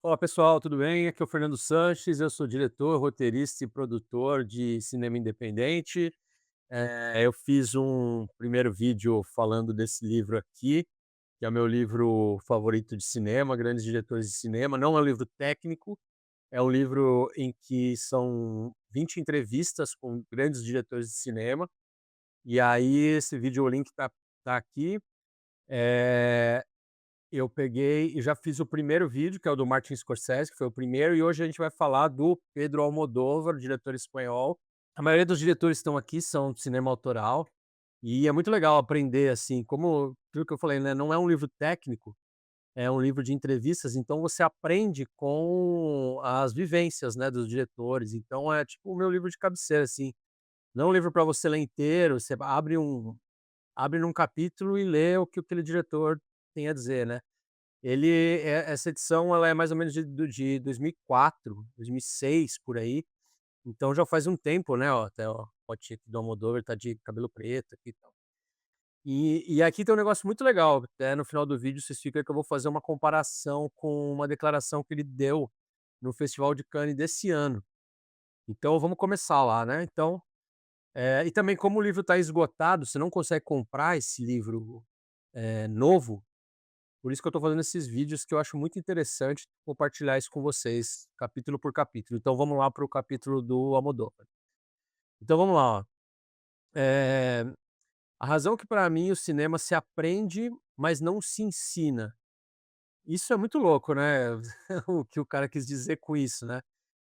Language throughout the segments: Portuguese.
Olá pessoal, tudo bem? Aqui é o Fernando Sanches, eu sou diretor, roteirista e produtor de cinema independente. Eu fiz um primeiro vídeo falando desse livro aqui, que é o meu livro favorito de cinema, Grandes Diretores de Cinema. Não é um livro técnico, é um livro em que são 20 entrevistas com grandes diretores de cinema. E aí esse vídeo, o link tá aqui. Eh, eu peguei e já fiz o primeiro vídeo, que é o do Martin Scorsese, que foi o primeiro, e hoje a gente vai falar do Pedro Almodóvar, diretor espanhol. A maioria dos diretores que estão aqui são de cinema autoral, e é muito legal aprender, assim, como tudo que eu falei, né, não é um livro técnico, é um livro de entrevistas, então você aprende com as vivências, né, dos diretores. Então é tipo o meu livro de cabeceira, assim. Não é um livro para você ler inteiro, você abre num capítulo e lê o que aquele diretor tem a dizer, né. Essa edição ela é mais ou menos de 2004, 2006, por aí, então já faz um tempo, né, ó, até ó, a fotinha aqui do Almodóvar tá de cabelo preto aqui e tal. E aqui tem um negócio muito legal, até no final do vídeo vocês ficam que eu vou fazer uma comparação com uma declaração que ele deu no Festival de Cannes desse ano. Então vamos começar lá, né. Então, e também como o livro tá esgotado, você não consegue comprar esse livro, novo. Por isso que eu estou fazendo esses vídeos que eu acho muito interessante compartilhar isso com vocês, capítulo por capítulo. Então vamos lá para o capítulo do Almodóvar. Então vamos lá, ó. Eh, a razão que para mim o cinema se aprende, mas não se ensina. Isso é muito louco, né, o que o cara quis dizer com isso, né.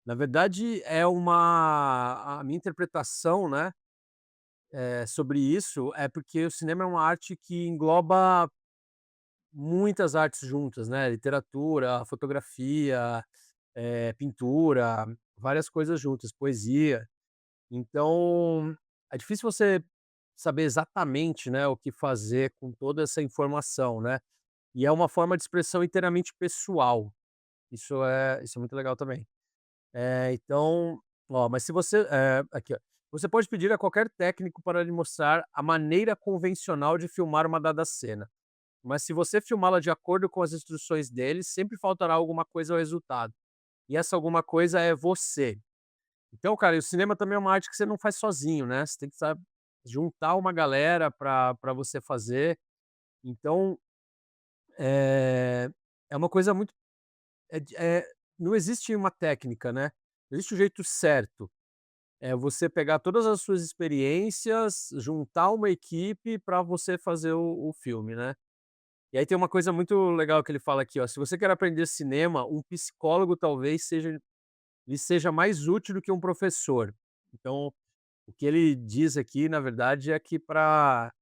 Na verdade é uma a minha interpretação, né, sobre isso é porque o cinema é uma arte que engloba muitas artes juntas, né, literatura, fotografia, pintura, várias coisas juntas, poesia. Então, é difícil você saber exatamente, né, o que fazer com toda essa informação, né. E é uma forma de expressão inteiramente pessoal. Isso é muito legal também. Então, ó, mas se você aqui, ó. Você pode pedir a qualquer técnico para lhe mostrar a maneira convencional de filmar uma dada cena. Mas se você filmá-la de acordo com as instruções deles, sempre faltará alguma coisa ao resultado. E essa alguma coisa é você. Então, cara, e o cinema também é uma arte que você não faz sozinho, né, você tem que juntar uma galera pra você fazer. Então, eh, é uma coisa muito não existe uma técnica, né, não existe o jeito certo. É você pegar todas as suas experiências, juntar uma equipe pra você fazer o filme, né. E aí tem uma coisa muito legal que ele fala aqui, ó: "Se você quer aprender cinema, um psicólogo talvez lhe seja mais útil do que um professor". Então, o que ele diz aqui, na verdade, é que para,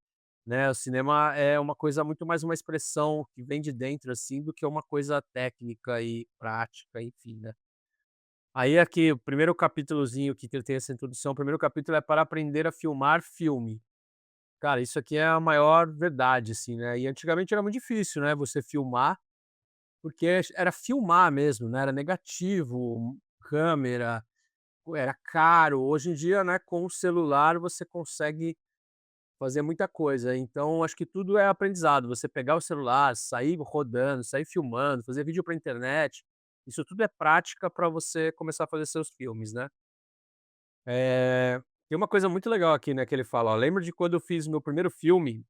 né, o cinema é uma coisa muito mais uma expressão que vem de dentro, assim, do que uma coisa técnica e prática, enfim, né. Aí aqui, o primeiro capítulozinho que ele tem essa introdução, o primeiro capítulo é "Para aprender a filmar filme". Cara, isso aqui é a maior verdade, assim, né, e antigamente era muito difícil, né, você filmar, porque era filmar mesmo, né, era negativo, câmera, era caro. Hoje em dia, né, com o celular você consegue fazer muita coisa, então acho que tudo é aprendizado, você pegar o celular, sair rodando, sair filmando, fazer vídeo pra internet, isso tudo é prática para você começar a fazer seus filmes, né. Tem uma coisa muito legal aqui, né, que ele fala, ó: "Lembro de quando eu fiz meu primeiro filme,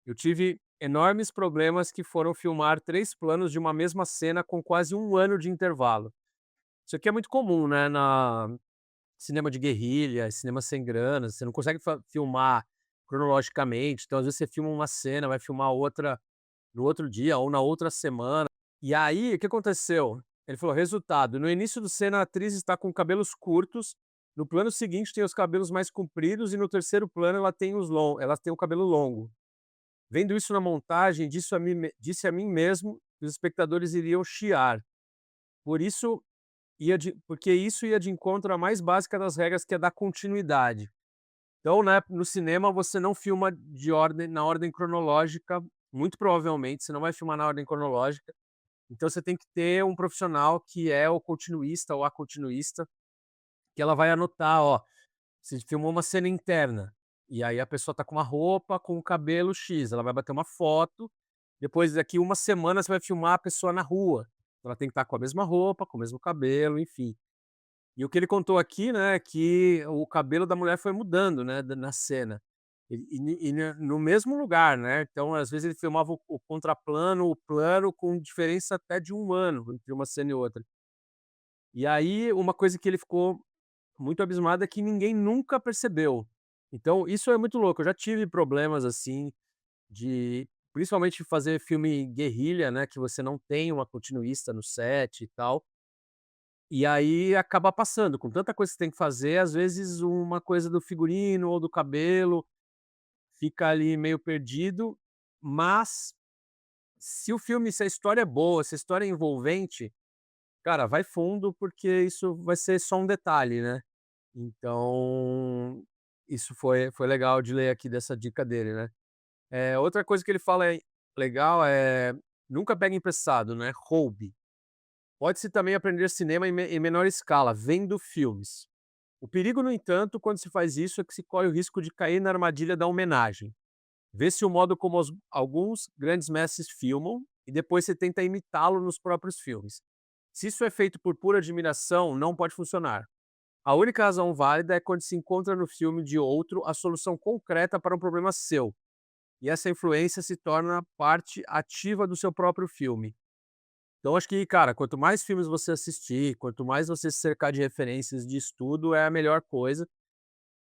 eu tive enormes problemas que foram filmar 3 planos de uma mesma cena com quase um ano de intervalo". Isso aqui é muito comum, né, na cinema de guerrilha, cinema sem grana, você não consegue filmar cronologicamente, então às vezes você filma uma cena, vai filmar outra no outro dia ou na outra semana. E aí, o que aconteceu? Ele falou: "Resultado, no início do cena a atriz está com cabelos curtos, no plano seguinte tem os cabelos mais compridos e no terceiro plano ela tem o cabelo longo. Vendo isso na montagem, disse a mim mesmo que os espectadores iriam chiar. Por isso porque isso ia de encontro à mais básica das regras, que é dar continuidade". Então, né, no cinema você não filma na ordem cronológica, muito provavelmente você não vai filmar na ordem cronológica, então você tem que ter um profissional que é o continuista ou a continuista, que ela vai anotar, ó, você filmou uma cena interna, e aí a pessoa tá com uma roupa, com o cabelo X, ela vai bater uma foto, depois daqui uma semana você vai filmar a pessoa na rua. Ela tem que estar com a mesma roupa, com o mesmo cabelo, enfim. E o que ele contou aqui, né, é que o cabelo da mulher foi mudando, né, na cena. No mesmo lugar, né, então às vezes ele filmava o contraplano, o plano com diferença até de 1 ano entre uma cena e outra. E aí uma coisa que ele ficou muito abismado é que ninguém nunca percebeu. Então isso é muito louco, eu já tive problemas assim de principalmente fazer filme guerrilha, né, que você não tem uma continuista no set e tal. E aí acaba passando, com tanta coisa que você tem que fazer, às vezes uma coisa do figurino ou do cabelo fica ali meio perdido, mas se a história é boa, se a história é envolvente, cara, vai fundo, porque isso vai ser só um detalhe, né. Então, isso foi legal de ler aqui dessa dica dele, né. Outra coisa que ele fala legal é: nunca pegue emprestado, né, roube. Pode-se também aprender cinema em menor escala, vendo filmes. O perigo, no entanto, quando se faz isso, é que se corre o risco de cair na armadilha da homenagem. Vê-se o modo como alguns grandes mestres filmam e depois você tenta imitá-lo nos próprios filmes. Se isso é feito por pura admiração, não pode funcionar. A única razão válida é quando se encontra no filme de outro a solução concreta para um problema seu, e essa influência se torna parte ativa do seu próprio filme. Então acho que, cara, quanto mais filmes você assistir, quanto mais você se cercar de referências de estudo, é a melhor coisa.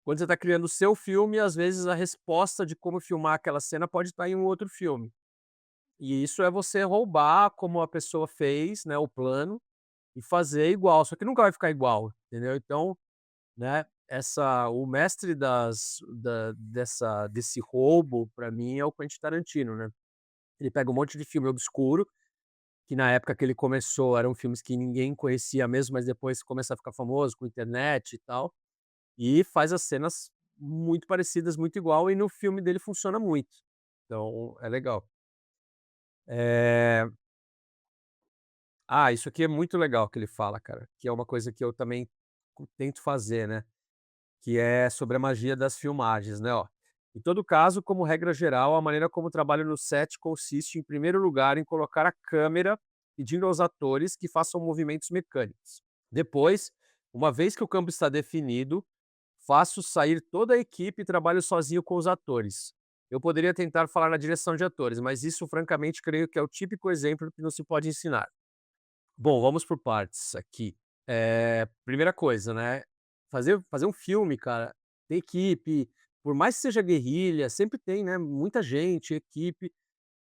Quando você está criando o seu filme, às vezes a resposta de como filmar aquela cena pode estar em um outro filme. E isso é você roubar como a pessoa fez, né, o plano, e fazer igual, só que nunca vai ficar igual, entendeu? Então, né, o mestre desse roubo, pra mim, é o Quentin Tarantino, né. Ele pega um monte de filme obscuro, que na época que ele começou eram filmes que ninguém conhecia mesmo, mas depois começa a ficar famoso com internet e tal, e faz as cenas muito parecidas, muito igual, e no filme dele funciona muito. Então é legal. Eh, isso aqui é muito legal que ele fala, cara, que é uma coisa que eu também tento fazer, né, que é sobre a magia das filmagens, né, ó. Em todo caso, como regra geral, a maneira como o trabalho no set consiste, em primeiro lugar, em colocar a câmera pedindo aos atores que façam movimentos mecânicos. Depois, uma vez que o campo está definido, faço sair toda a equipe e trabalho sozinho com os atores. Eu poderia tentar falar na direção de atores, mas isso, francamente, creio que é o típico exemplo que não se pode ensinar. Bom, vamos por partes aqui. Primeira coisa, né? Fazer um filme, cara, tem equipe, por mais que seja guerrilha, sempre tem, né? Muita gente, equipe.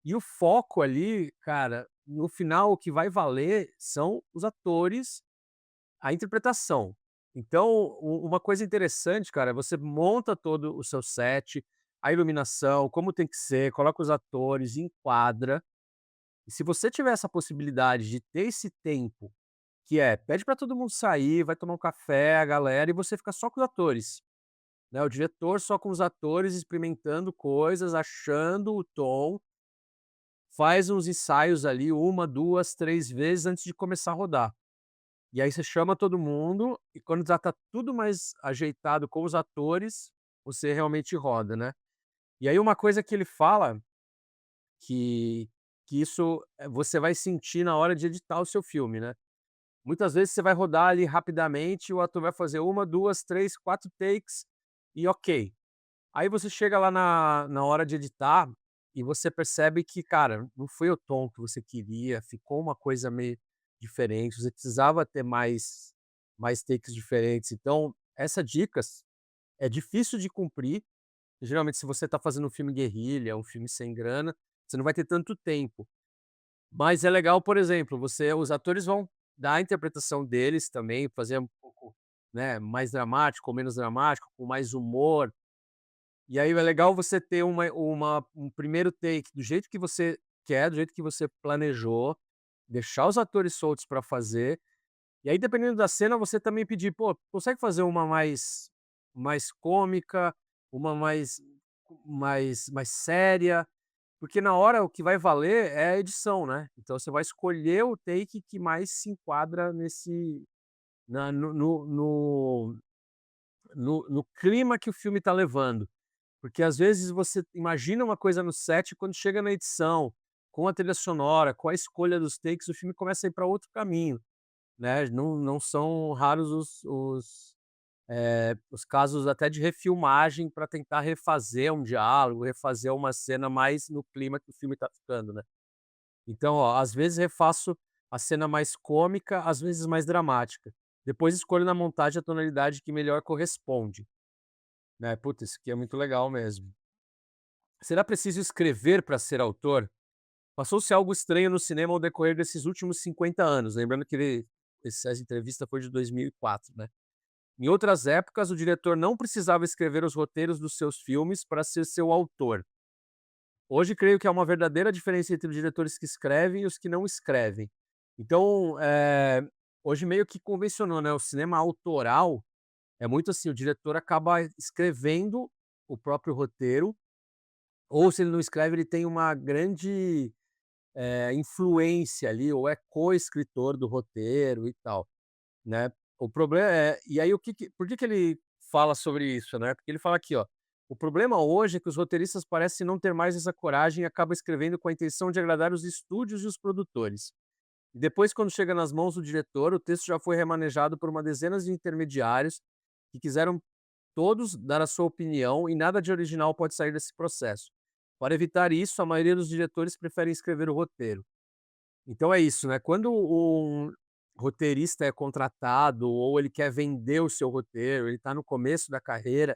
E o foco ali, cara, no final, o que vai valer são os atores, a interpretação. Então, uma coisa interessante, cara, você monta todo o seu set, a iluminação, como tem que ser, coloca os atores, enquadra. E se você tiver essa possibilidade de ter esse tempo, que pede para todo mundo sair, vai tomar um café, a galera, e você fica só com os atores, né, o diretor só com os atores experimentando coisas, achando o tom, faz uns ensaios ali 1, 2, 3 vezes antes de começar a rodar. E aí você chama todo mundo e quando já tá tudo mais ajeitado com os atores, você realmente roda, né. E aí uma coisa que ele fala, que isso, você vai sentir na hora de editar o seu filme, né. Muitas vezes você vai rodar ali rapidamente, o ator vai fazer 1, 2, 3, 4 takes e ok. Aí você chega lá na hora de editar e você percebe que, cara, não foi o tom que você queria, ficou uma coisa meio diferente, você precisava ter mais takes diferentes. Então, essa dicas é difícil de cumprir. Geralmente, se você está fazendo um filme guerrilha, um filme sem grana, você não vai ter tanto tempo. Mas é legal, por exemplo, os atores vão dar a interpretação deles também, fazer um pouco, né, mais dramático ou menos dramático, com mais humor. E aí é legal você ter um primeiro take do jeito que você quer, do jeito que você planejou, deixar os atores soltos para fazer, e aí dependendo da cena você também pedir: "Pô, consegue fazer uma mais cômica, uma mais séria?" Porque na hora o que vai valer é a edição, né. Então você vai escolher o take que mais se enquadra nesse na no clima que o filme está levando. Porque às vezes você imagina uma coisa no set, quando chega na edição, com a trilha sonora, com a escolha dos takes, o filme começa a ir para outro caminho, né. Não são raros os casos até de refilmagem para tentar refazer um diálogo, refazer uma cena mais no clima que o filme está ficando, né. Então, ó, às vezes refaço a cena mais cômica, às vezes mais dramática. Depois escolho na montagem a tonalidade que melhor corresponde, né. Puta, isso aqui é muito legal mesmo. Será preciso escrever para ser autor? Passou-se algo estranho no cinema ao decorrer desses últimos 50 anos, lembrando que essa entrevista foi de 2004, né. Em outras épocas, o diretor não precisava escrever os roteiros dos seus filmes para ser seu autor. Hoje, creio que há uma verdadeira diferença entre os diretores que escrevem e os que não escrevem. Então, hoje meio que convencionou, né, o cinema autoral é muito assim, o diretor acaba escrevendo o próprio roteiro, ou se ele não escreve, ele tem uma grande, influência ali, ou é co-escritor do roteiro e tal. Né. O problema e aí o que que por que que ele fala sobre isso, né, porque ele fala aqui, ó: "O problema hoje é que os roteiristas parecem não ter mais essa coragem e acabam escrevendo com a intenção de agradar os estúdios e os produtores. E depois quando chega nas mãos do diretor, o texto já foi remanejado por uma dezenas de intermediários que quiseram todos dar a sua opinião e nada de original pode sair desse processo. Para evitar isso, a maioria dos diretores preferem escrever o roteiro. Então é isso, né, quando um roteirista é contratado ou ele quer vender o seu roteiro, ele está no começo da carreira,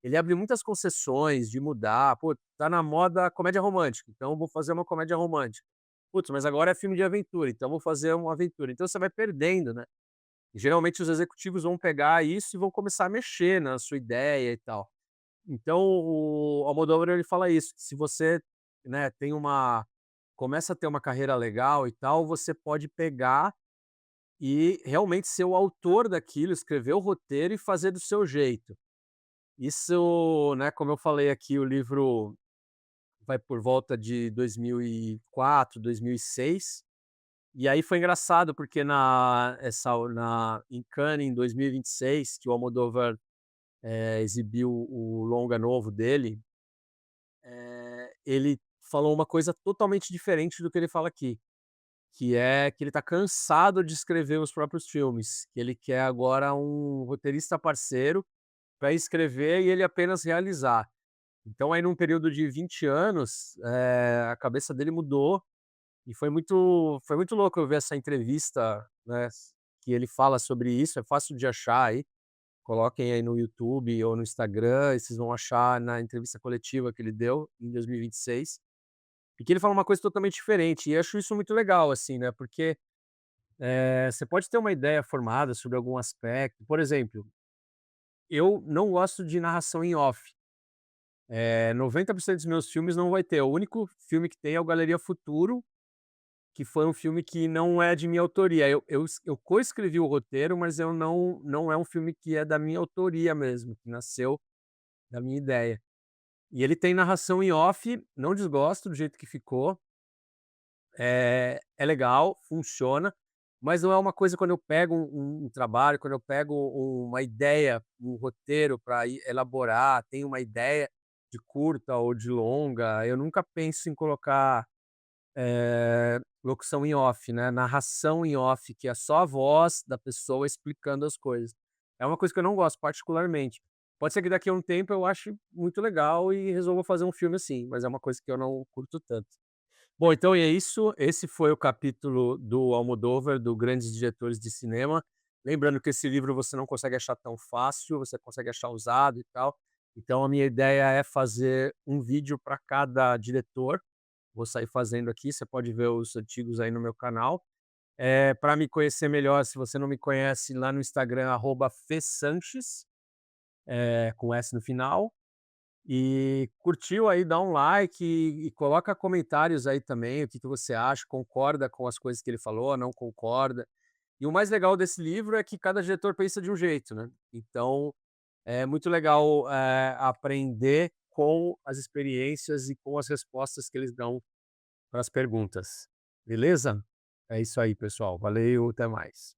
ele abre muitas concessões de mudar, pô, tá na moda comédia romântica, então eu vou fazer uma comédia romântica. Putz, mas agora é filme de aventura, então vou fazer uma aventura. Então você vai perdendo, né. E geralmente os executivos vão pegar isso e vão começar a mexer na sua ideia e tal. Então o Almodóvar ele fala isso, que se você, né, tem uma começa a ter uma carreira legal e tal, você pode pegar e realmente ser o autor daquilo, escrever o roteiro e fazer do seu jeito. Isso, né, como eu falei aqui, o livro vai por volta de 2004, 2006, e aí foi engraçado porque em Cannes em 2026, que o Almodóvar, exibiu o longa novo dele, ele falou uma coisa totalmente diferente do que ele fala aqui. Que é que ele está cansado de escrever os próprios filmes, que ele quer agora um roteirista parceiro para escrever e ele apenas realizar. Então aí num período de 20 anos, a cabeça dele mudou e foi muito louco eu ver essa entrevista, né, que ele fala sobre isso, é fácil de achar aí, coloquem aí no YouTube ou no Instagram e vocês vão achar na entrevista coletiva que ele deu em 2026, e que ele fala uma coisa totalmente diferente, e acho isso muito legal, assim, né, porque você pode ter uma ideia formada sobre algum aspecto. Por exemplo, eu não gosto de narração em off. 90% dos meus filmes não vai ter. O único filme que tem é o Galeria Futuro, que foi um filme que não é de minha autoria. Eu coescrevi o roteiro, mas eu não é um filme que é da minha autoria mesmo, que nasceu da minha ideia. E ele tem narração em off, não desgosto do jeito que ficou. É legal, funciona, mas não é uma coisa quando eu pego um trabalho, quando eu pego uma ideia, um roteiro para elaborar, tenho uma ideia de curta ou de longa, eu nunca penso em colocar, locução em off, né, narração em off, que é só a voz da pessoa explicando as coisas. É uma coisa que eu não gosto particularmente. Pode ser que daqui a um tempo eu ache muito legal e resolva fazer um filme assim, mas é uma coisa que eu não curto tanto. Bom, então é isso. Esse foi o capítulo do Almodóvar, do Grandes Diretores de Cinema. Lembrando que esse livro você não consegue achar tão fácil, você consegue achar usado e tal. Então a minha ideia é fazer um vídeo para cada diretor. Vou sair fazendo aqui, você pode ver os antigos aí no meu canal. Para me conhecer melhor, se você não me conhece, lá no Instagram, @fsanches, com S no final. E curtiu aí, dá um like e coloca comentários aí também, o que que você acha, concorda com as coisas que ele falou, não concorda. E o mais legal desse livro é que cada diretor pensa de um jeito, né. Então, é muito legal, aprender com as experiências e com as respostas que eles dão para as perguntas. Beleza? É isso aí, pessoal. Valeu, até mais.